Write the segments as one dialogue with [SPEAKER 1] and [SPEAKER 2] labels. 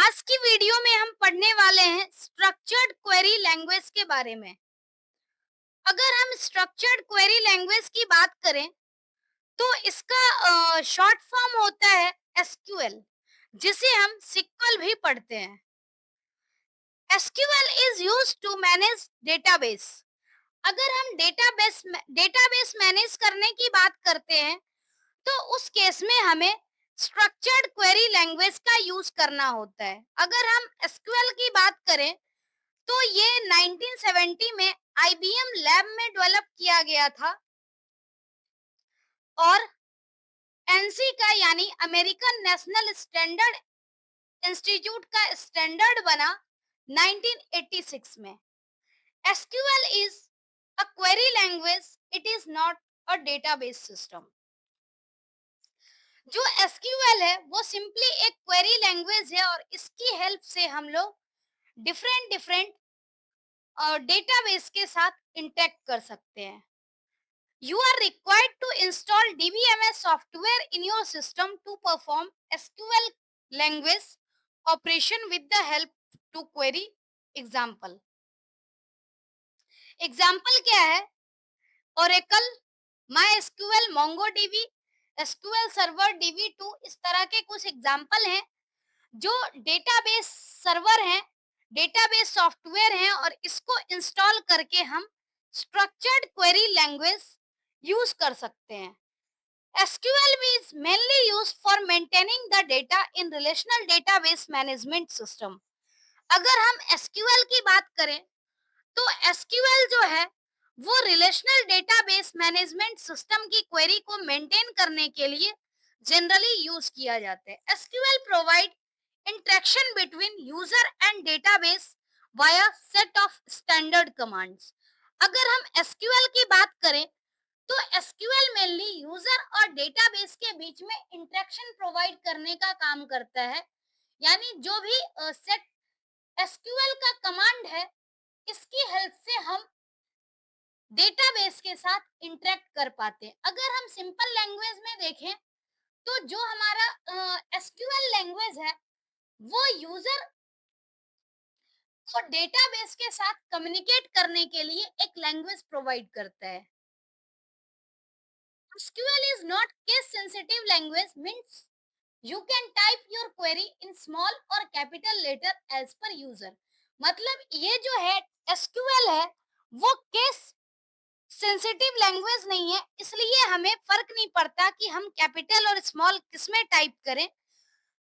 [SPEAKER 1] आज की वीडियो में हम पढ़ने वाले हैं स्ट्रक्चर्ड क्वेरी लैंग्वेज के बारे में। अगर हम स्ट्रक्चर्ड क्वेरी लैंग्वेज की बात करें तो इसका शॉर्ट फॉर्म होता है एसक्यूएल, जिसे हम सिक्वल भी पढ़ते हैं। SQL is used to manage database. अगर हम डेटाबेस मैनेज करने की बात करते हैं तो उस केस में हमें स्ट्रक्चर्ड क्वेरी लैंग्वेज का यूज करना होता है। अगर हम एसक्यूएल की बात करें तो ये 1970 में आईबीएम लैब में डेवलप किया गया था और एनसी का यानी अमेरिकन नेशनल स्टैंडर्ड इंस्टीट्यूट का स्टैंडर्ड बना 1986 में। SQL is a query language, it is not a database system. जो एसक्यूएल है वो सिंपली एक क्वेरी लैंग्वेज है और इसकी हेल्प से हम लोग डिफरेंट डिफरेंट डेटाबेस के साथ इंटरेक्ट कर सकते हैं। You are required to install DBMS software in your system to perform SQL language operation with the help to query. Example. Example क्या है? Oracle, MySQL, MongoDB, SQL Server DB2 इस तरह के कुछ एग्जाम्पल हैं जो डेटाबेस सर्वर हैं, database software हैं और इसको इंस्टॉल करके हम स्ट्रक्चर्ड क्वेरी लैंग्वेज यूज कर सकते हैं। SQL is mainly used for maintaining the data in relational database management system. अगर हम SQL की बात करें तो SQL जो है वो रिलेशनल डेटाबेस मैनेजमेंट सिस्टम की क्वेरी को मेंटेन करने के लिए जनरली यूज किया जाता है। SQL provide interaction between user and database via set of standard commands. अगर हम SQL की बात करें तो एसक्यूएल मेनली यूजर और डेटाबेस के बीच में इंटरेक्शन प्रोवाइड करने का काम करता है। यानी जो भी सेट एसक्यूएल का कमांड है इसकी हेल्प से हम डेटाबेस के साथ इंटरेक्ट कर पाते हैं। अगर हम सिंपल लैंग्वेज में देखें तो जो हमारा एसक्यूएल लैंग्वेज है वो यूजर को डेटाबेस के साथ कम्युनिकेट करने के लिए एक लैंग्वेज प्रोवाइड करता है। SQL is not case sensitive language, means you can type your query in small or capital letter as per user। मतलब ये जो है SQL है वो केस सेंसिटिव लैंग्वेज नहीं है, इसलिए हमें फर्क नहीं पड़ता कि हम कैपिटल और स्मॉल किसमें टाइप करें।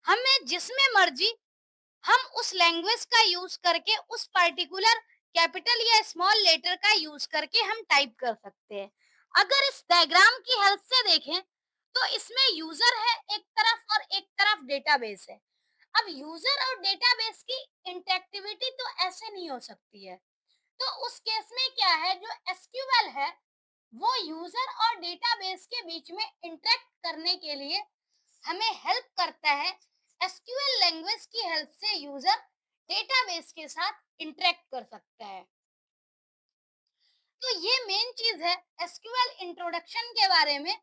[SPEAKER 1] हमें जिसमें मर्जी हम उस लैंग्वेज का यूज करके उस पर्टिकुलर कैपिटल या स्मॉल लेटर का यूज करके हम टाइप कर सकते हैं। अगर इस डायग्राम की हेल्प से देखें तो इसमें यूजर है एक तरफ और एक तरफ डेटाबेस है। अब यूजर और डेटाबेस की इंटरेक्टिविटी तो ऐसे नहीं हो सकती है, तो उस केस में क्या है, जो एसक्यूएल है वो यूजर और डेटाबेस के बीच में इंटरेक्ट करने के लिए हमें हेल्प करता है। एसक्यूएल लैंग्वेज की हेल्प से यूजर डेटाबेस के साथ इंटरेक्ट कर सकता है। तो ये मेन चीज है एसक्यूएल इंट्रोडक्शन के बारे में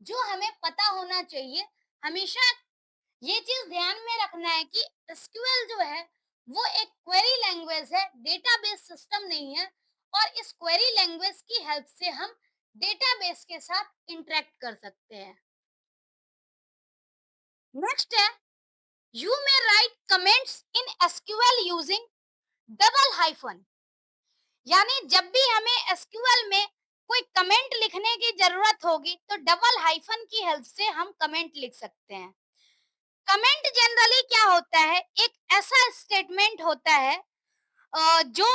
[SPEAKER 1] जो हमें पता होना चाहिए। हमेशा ये चीज ध्यान में रखना है कि एसक्यूएल जो है वो एक क्वेरी लैंग्वेज है, डेटाबेस सिस्टम नहीं है। और इस क्वेरी लैंग्वेज की हेल्प से हम डेटाबेस के साथ इंटरेक्ट कर सकते हैं। नेक्स्ट है, you may right comments in SQL using double hyphen. यानी जब भी हमें एसक्यूएल में कोई कमेंट लिखने की जरूरत होगी तो डबल हाइफन की हेल्प से हम कमेंट लिख सकते हैं। कमेंट जनरली क्या होता है, एक ऐसा स्टेटमेंट होता है जो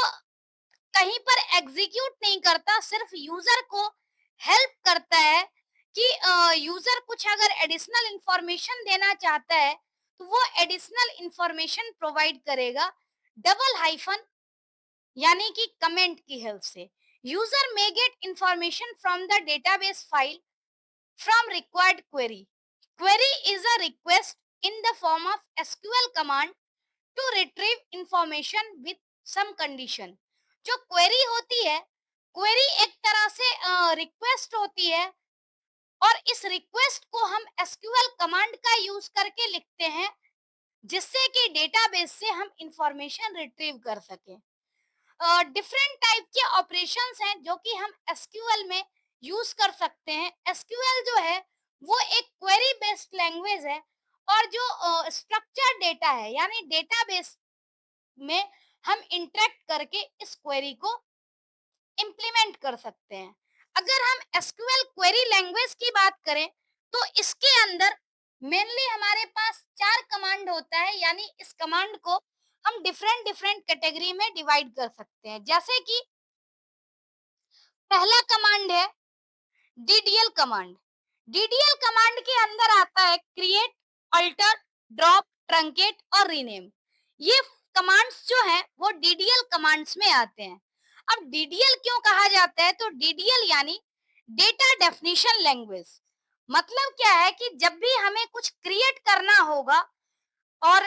[SPEAKER 1] कहीं पर एग्जीक्यूट नहीं करता, सिर्फ यूजर को हेल्प करता है कि यूजर कुछ अगर एडिशनल इंफॉर्मेशन देना चाहता है तो वो एडिशनल इंफॉर्मेशन प्रोवाइड करेगा डबल हाइफन यानी कि कमेंट की हेल्प से। User may get information from the database file from required query. Query is a request in the form of SQL command to retrieve information with some condition. जो query होती है, query एक तरह से request होती है और इस रिक्वेस्ट को हम एसक्यूएल कमांड का यूज करके लिखते हैं जिससे कि डेटाबेस से हम इंफॉर्मेशन रिट्रीव कर सकें। डिफरेंट टाइप के ऑपरेशंस हैं जो कि हम एसक्यूएल में यूज कर सकते हैं। एसक्यूएल जो है वो एक क्वेरी बेस्ड लैंग्वेज है, और जो स्ट्रक्चर डेटा है यानी डेटाबेस में हम इंटरेक्ट करके इस क्वेरी को इम्प्लीमेंट कर सकते हैं। अगर हम एसक्यूएल क्वेरी लैंग्वेज की बात करें तो इसके अंदर मेनली हमारे पास चार कमांड होता है, यानी इस कमांड को हम डिफरेंट डिफरेंट कैटेगरी में डिवाइड कर सकते हैं। जैसे कि पहला कमांड है डीडीएल कमांड। डीडीएल कमांड के अंदर आता है क्रिएट, अल्टर, ड्रॉप, ट्रंकेट और रीनेम। ये कमांड्स जो हैं वो डीडीएल कमांड्स में आते हैं। अब डीडीएल क्यों कहा जाता है, तो डीडीएल यानी डेटा डेफिनेशन लैंग्वेज। मतलब क्या है कि जब भी हमें कुछ क्रिएट करना होगा और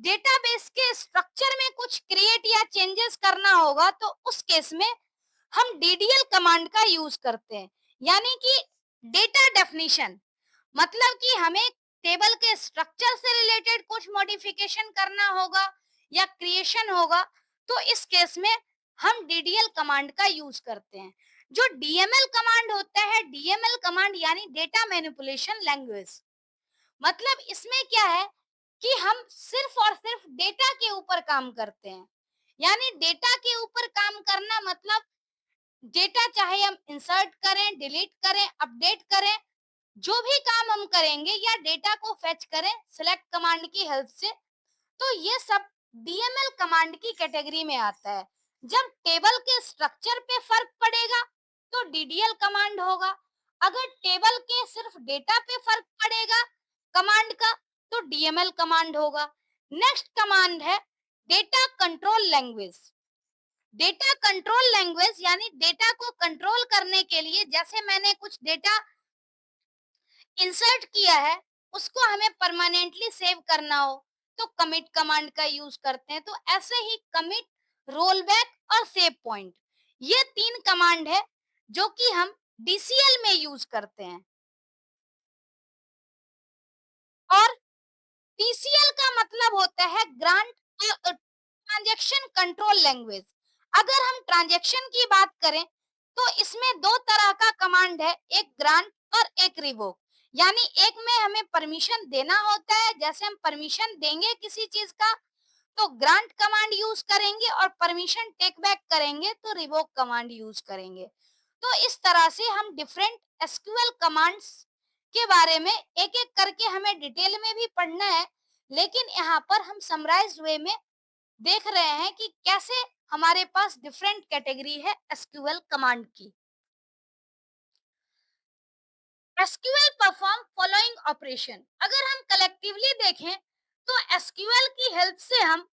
[SPEAKER 1] डेटाबेस के स्ट्रक्चर में कुछ क्रिएट या चेंजेस करना होगा, तो उस केस में हम डीडीएल कमांड का यूज करते हैं। यानी कि डेटा डेफिनेशन, मतलब कि हमें टेबल के स्ट्रक्चर से रिलेटेड कुछ मॉडिफिकेशन करना होगा या क्रिएशन होगा, तो इस केस में हम डीडीएल कमांड का यूज करते हैं। जो डीएमएल कमांड होता है, डीएमएल कमांड यानी डेटा मैनिपुलेशन लैंग्वेज। मतलब इसमें क्या है कि हम सिर्फ और सिर्फ डेटा के ऊपर काम करते हैं। यानी डेटा के ऊपर काम करना मतलब डेटा चाहे हम इंसर्ट करें, डिलीट करें, अपडेट करें, जो भी काम हम करेंगे या डेटा को फेच करें सिलेक्ट कमांड की हेल्प से, तो ये सब डीएमएल कमांड की कैटेगरी में आता है। जब टेबल के स्ट्रक्चर पे फर्क पड़ेगा तो डीडीएल कमांड होगा। अगर टेबल के सिर्फ डेटा पे फर्क पड़ेगा कमांड का, तो डीएमएल कमांड होगा। नेक्स्ट कमांड है data control language. Data control language यानी डेटा को कंट्रोल करने के लिए, जैसे मैंने कुछ डेटा इंसर्ट किया है, उसको हमें परमानेंटली सेव करना हो तो कमिट कमांड का यूज करते हैं। तो ऐसे ही कमिट, रोल बैक और सेव पॉइंट, ये तीन कमांड है जो कि हम डीसीएल में यूज करते हैं। और टीसीएल का मतलब होता है ग्रांट ट्रांजैक्शन कंट्रोल लैंग्वेज। अगर हम ट्रांजैक्शन की बात करें तो इसमें दो तरह का कमांड है, एक ग्रांट और एक रिवोक। यानी एक में हमें परमिशन देना होता है, जैसे हम परमिशन देंगे किसी चीज का तो ग्रांट कमांड यूज करेंगे, और परमिशन टेक बैक करेंगे तो रिवोक कमांड यूज करेंगे। तो इस तरह से हम डिफरेंट एसक्यूएल कमांड्स के बारे में एक एक करके हमें डिटेल में भी पढ़ना है, लेकिन यहाँ पर हम समराइज्ड वे में देख रहे हैं कि कैसे हमारे पास डिफरेंट कैटेगरी है एसक्यूएल कमांड की। SQL perform following operation. अगर हम कलेक्टिवली देखें तो एसक्यूएल की हेल्प से हम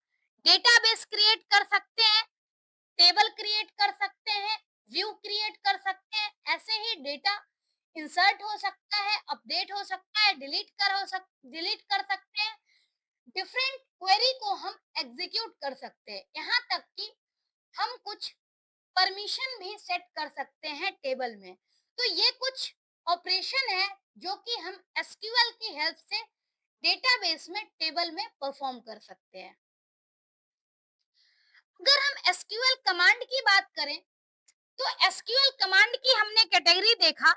[SPEAKER 1] डेटाबेस क्रिएट कर सकते हैं, टेबल क्रिएट कर सकते हैं, व्यू क्रिएट कर सकते हैं, ऐसे ही डेटा इंसर्ट हो सकता है, अपडेट हो सकता है, डिलीट कर सकते हैं। डिफरेंट क्वेरी को हम एग्जीक्यूट कर सकते हैं, यहाँ तक कि हम कुछ परमिशन भी सेट कर सकते हैं टेबल में। तो ये कुछ ऑपरेशन है जो कि हम एसक्यूएल की हेल्प से डेटाबेस में टेबल में परफॉर्म कर सकते हैं। अगर हम एसक्यूएल कमांड की बात करें तो एसक्यूएल कमांड की हमने कैटेगरी देखा,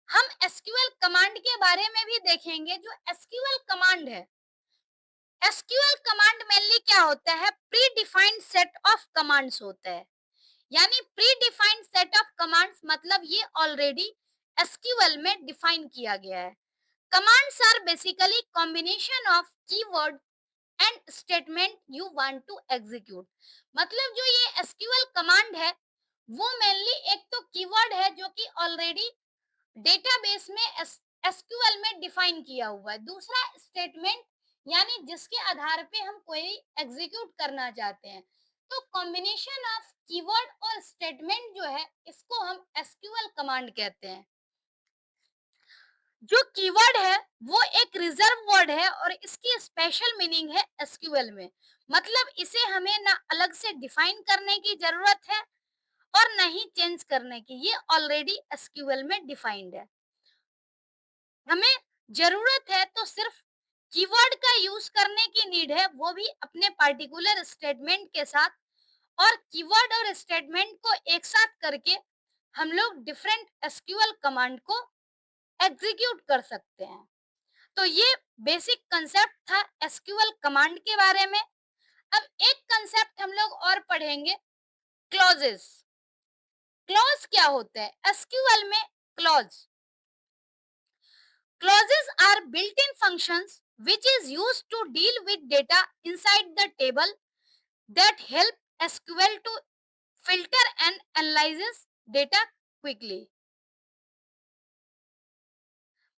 [SPEAKER 1] हम एसक्यूएल कमांड के बारे में भी देखेंगे। जो एसक्यूएल कमांड है, एसक्यूएल कमांड मेनली क्या होता है, pre defined set of commands होता है। यानी pre defined set of commands मतलब ये ऑलरेडी एसक्यूएल में डिफाइन किया गया है। Commands are basically combination of keyword and statement you want to execute. मतलब जो ये एसक्यूएल कमांड है वो मेनली एक तो कीवर्ड है जो कि ऑलरेडी डेटाबेस में एसक्यूएल में डिफाइन किया हुआ है। दूसरा स्टेटमेंट यानी जिसके आधार पे हम क्वेरी एग्जीक्यूट करना चाहते हैं। तो कॉम्बिनेशन ऑफ कीवर्ड और स्टेटमेंट जो है इसको हम एसक्यूएल कमांड कहते हैं। जो कीवर्ड है वो एक रिजर्व वर्ड है और इसकी स्पेशल मीनिंग है एसक्यूएल में। मतलब इसे हमें ना अलग से डिफाइन करने की जरूरत है और ना ही चेंज करने की, ये ऑलरेडी एसक्यूएल में डिफाइंड है। हमें जरूरत है तो सिर्फ कीवर्ड का यूज करने की नीड है, वो भी अपने पार्टिकुलर स्टेटमेंट के साथ। और कीवर्ड और स्टेटमेंट को एक साथ करके हम लोग डिफरेंट एसक्यूएल कमांड को एग्जीक्यूट कर सकते हैं। तो ये बेसिक कंसेप्ट था एसक्यूएल कमांड के बारे में। अब एक कंसेप्ट हम लोग और पढ़ेंगे, क्लॉजेस। क्लॉज क्या होता है एसक्यूएल में? Clause Clauses are built-in functions which is used to deal with data inside the table that help SQL to filter and analyze data quickly.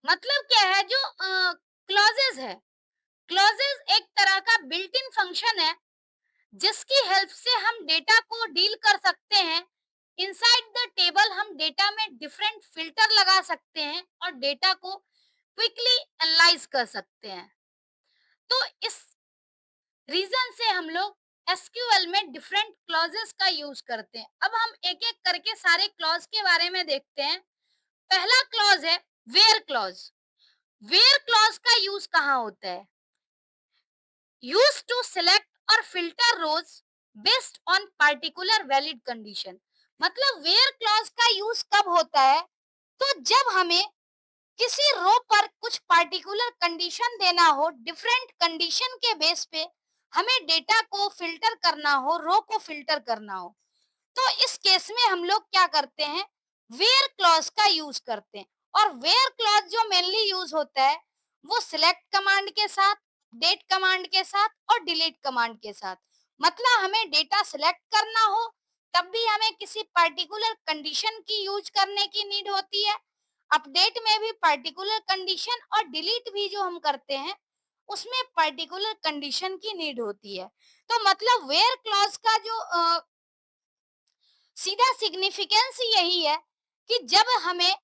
[SPEAKER 1] मतलब क्या है जो क्लॉजेज है, क्लॉजेज एक तरह का बिल्ट इन फंक्शन है जिसकी हेल्प से हम डेटा को डील कर सकते हैं। इनसाइड द टेबल हम डेटा में डिफरेंट फिल्टर लगा सकते हैं और डेटा को क्विकली एनालाइज कर सकते हैं। तो इस रीजन से हम लोग एसक्यूएल में डिफरेंट क्लॉजेस का यूज करते हैं। अब हम एक एक करके सारे क्लॉज के बारे में देखते हैं। पहला क्लॉज है वेयर क्लॉज। वेयर क्लॉज का यूज कहाँ होता है? यूज टू सिलेक्ट और filter rows based on particular valid condition. मतलब वेयर क्लॉज का यूज कब होता है? तो जब हमें किसी रो पर कुछ पार्टिकुलर कंडीशन देना हो, डिफरेंट कंडीशन के बेस पे हमें डेटा को फिल्टर करना हो, रो को फिल्टर करना हो, तो इस केस में हम लोग क्या करते हैं? वेयर क्लॉज का यूज करते हैं। और वेयर क्लॉज जो मेनली यूज होता है वो सिलेक्ट कमांड के साथ, डेट कमांड के साथ और डिलीट कमांड के साथ। मतलब हमें डेटा सिलेक्ट करना हो तब भी हमें किसी पर्टिकुलर कंडीशन की यूज करने की नीड होती है। अपडेट में भी पर्टिकुलर कंडीशन और डिलीट भी जो हम करते हैं उसमें पर्टिकुलर कंडीशन की नीड होती है। तो मतलब वेयर क्लॉज का जो सीधा सिग्निफिकेंस यही है कि जब हमें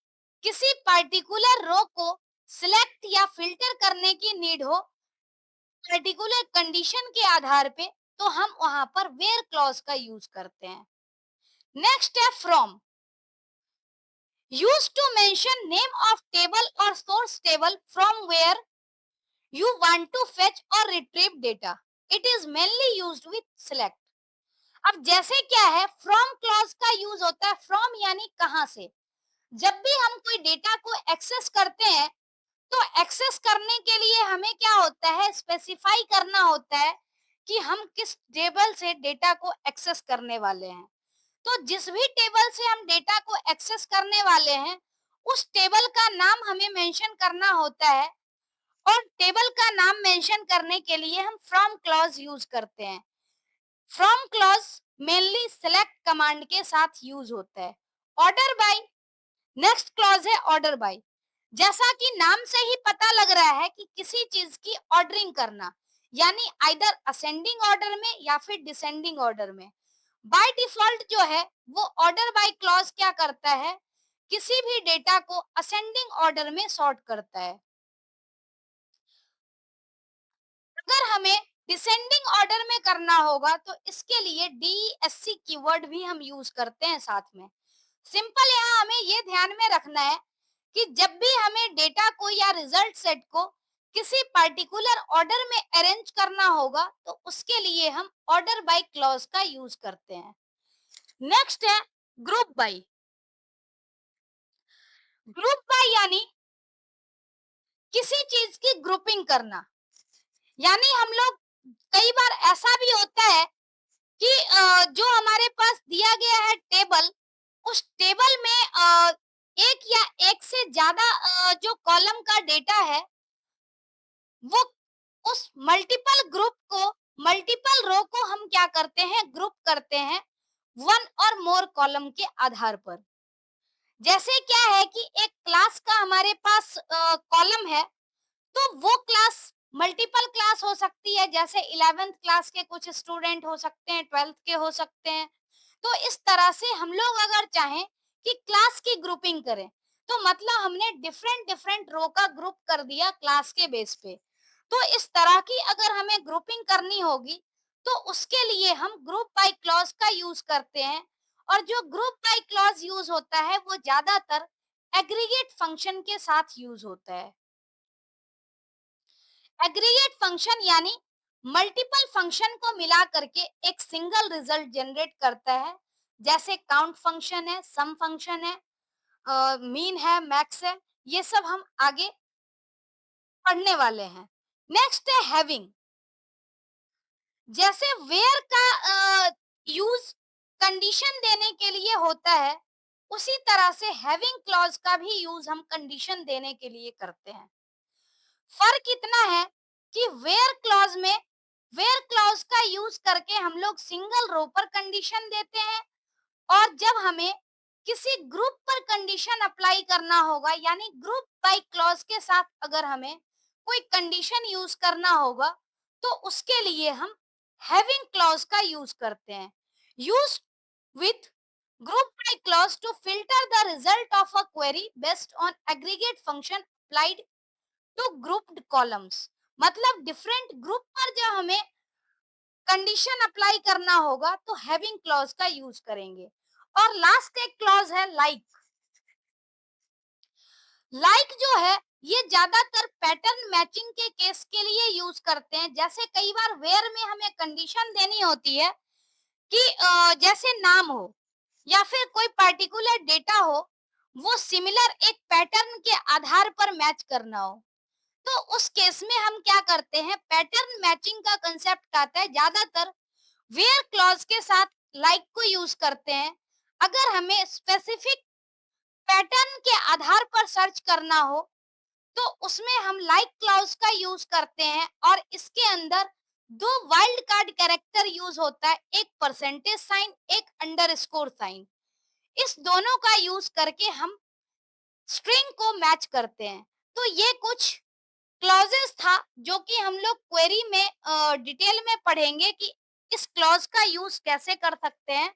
[SPEAKER 1] किसी पर्टिकुलर रो को सिलेक्ट या फिल्टर करने की नीड हो पर्टिकुलर कंडीशन के आधार पे, तो हम वहां पर वेयर क्लॉज का यूज करते हैं। नेक्स्ट है from. Use to mention name of table और source table from where you want to fetch और retrieve data. It is mainly used with select. अब जैसे क्या है, फ्रॉम क्लॉज का यूज होता है फ्रॉम यानी कहां से। जब भी हम कोई डेटा को एक्सेस करते हैं तो एक्सेस करने के लिए हमें क्या होता है, स्पेसिफाई करना होता है कि हम किस टेबल से डेटा को एक्सेस करने वाले हैं। तो जिस भी टेबल से हम डेटा को एक्सेस करने वाले हैं उस टेबल का नाम हमें मेंशन करना होता है। और टेबल का नाम मेंशन करने के लिए हम फ्रॉम क्लॉज यूज करते हैं। From clause mainly select command के साथ यूज होता है। Order by. नेक्स्ट क्लॉज है ऑर्डर बाय। जैसा कि नाम से ही पता लग रहा है कि किसी चीज की ऑर्डरिंग करना, यानी आइदर असेंडिंग ऑर्डर में या फिर डिसेंडिंग ऑर्डर में। बाय डिफॉल्ट जो है वो ऑर्डर बाय क्लॉज क्या करता है, किसी भी डेटा को असेंडिंग ऑर्डर में सॉर्ट करता है। अगर हमें डिसेंडिंग ऑर्डर में करना होगा तो इसके लिए DESC कीवर्ड भी हम यूज करते हैं साथ में। सिंपल यहाँ हमें ये ध्यान में रखना है कि जब भी हमें डेटा को या रिजल्ट सेट को किसी पर्टिकुलर ऑर्डर में अरेंज करना होगा तो उसके लिए हम ऑर्डर बाय क्लॉज का यूज करते हैं। नेक्स्ट है ग्रुप बाय। ग्रुप बाय यानी किसी चीज की ग्रुपिंग करना। यानी हम लोग कई बार ऐसा भी होता है कि जो हमारे पास दिया गया है टेबल, उस टेबल में एक या एक से ज्यादा जो कॉलम का डेटा है वो उस मल्टीपल ग्रुप को, मल्टीपल रो को हम क्या करते हैं, ग्रुप करते हैं वन और मोर कॉलम के आधार पर। जैसे क्या है कि एक क्लास का हमारे पास कॉलम है तो वो क्लास मल्टीपल क्लास हो सकती है, जैसे 11th क्लास के कुछ स्टूडेंट हो सकते हैं, 12th के हो सकते हैं। तो इस तरह से हम लोग अगर चाहें कि क्लास की ग्रुपिंग करें तो मतलब हमने डिफरेंट डिफरेंट रो का ग्रुप कर दिया क्लास के बेस पे। तो इस तरह की अगर हमें ग्रुपिंग करनी होगी तो उसके लिए हम ग्रुप बाय क्लॉज का यूज करते हैं। और जो ग्रुप बाय क्लॉज यूज होता है वो ज्यादातर एग्रीगेट फंक्शन के साथ यूज होता है। एग्रीगेट फंक्शन यानी मल्टीपल फंक्शन को मिला करके एक सिंगल रिजल्ट जनरेट करता है, जैसे काउंट फंक्शन है, सम फंक्शन है, मीन है, मैक्स है। ये सब हम आगे पढ़ने वाले हैं। नेक्स्ट है हैविंग। जैसे वेयर का यूज कंडीशन देने के लिए होता है, उसी तरह से हैविंग क्लॉज का भी यूज हम कंडीशन देने के लिए करते हैं। फर्क इतना है कि वेयर क्लॉज का यूज करके हम लोग सिंगल रो पर कंडीशन देते हैं, और जब हमें किसी ग्रुप पर कंडीशन अप्लाई करना होगा, यानी ग्रुप बाय क्लॉज के साथ अगर हमें कोई कंडीशन यूज करना होगा, तो उसके लिए हम हैविंग क्लॉज का यूज करते हैं। Use with group by clause to filter the result of a query based on aggregate function applied to grouped columns. मतलब डिफरेंट ग्रुप पर जब हमें कंडीशन अप्लाई करना होगा, तो हैविंग क्लॉज का यूज करेंगे। और लास्ट एक क्लॉज है लाइक। लाइक जो है, ये ज्यादातर पैटर्न मैचिंग के केस के लिए यूज करते हैं। जैसे कई बार वेयर में हमें कंडीशन देनी होती है कि जैसे नाम हो या फिर कोई पर्टिकुलर डेटा हो, वो सिमिलर एक पैटर्न के आधार पर मैच करना हो, तो उस केस में हम क्या करते हैं, पैटर्न मैचिंग का कंसेप्ट आता है। ज्यादातर वेयर क्लॉज के साथ लाइक को यूज करते हैं। अगर हमें स्पेसिफिक पैटर्न के आधार पर सर्च करना हो, तो उसमें हम लाइक क्लॉज का यूज करते हैं, और इसके अंदर दो वाइल्ड कार्ड कैरेक्टर यूज होता है, एक परसेंटेज साइन, एक अंडरस्कोर साइन। इस दोनों का यूज करके हम स्ट्रिंग को मैच करते हैं। तो ये कुछ क्लॉजेस था जो कि हम लोग क्वेरी में डिटेल में पढ़ेंगे कि इस क्लॉज का यूज कैसे कर सकते हैं।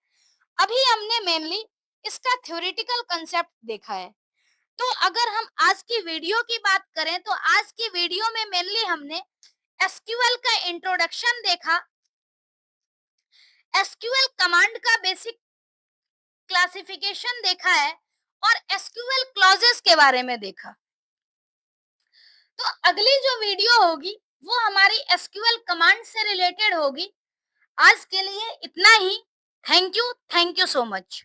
[SPEAKER 1] अभी हमने मेनली इसका थ्योरेटिकल कंसेप्ट देखा है। तो अगर हम आज की वीडियो की बात करें, तो आज की वीडियो में मेनली हमने एसक्यूएल का इंट्रोडक्शन देखा, एसक्यूएल कमांड का बेसिक क्लासिफिकेशन देखा है, और एसक्यूएल क्लॉजेस के बारे में देखा। तो अगली जो वीडियो होगी वो हमारी एसक्यूएल कमांड से रिलेटेड होगी। आज के लिए इतना ही। Thank you so much.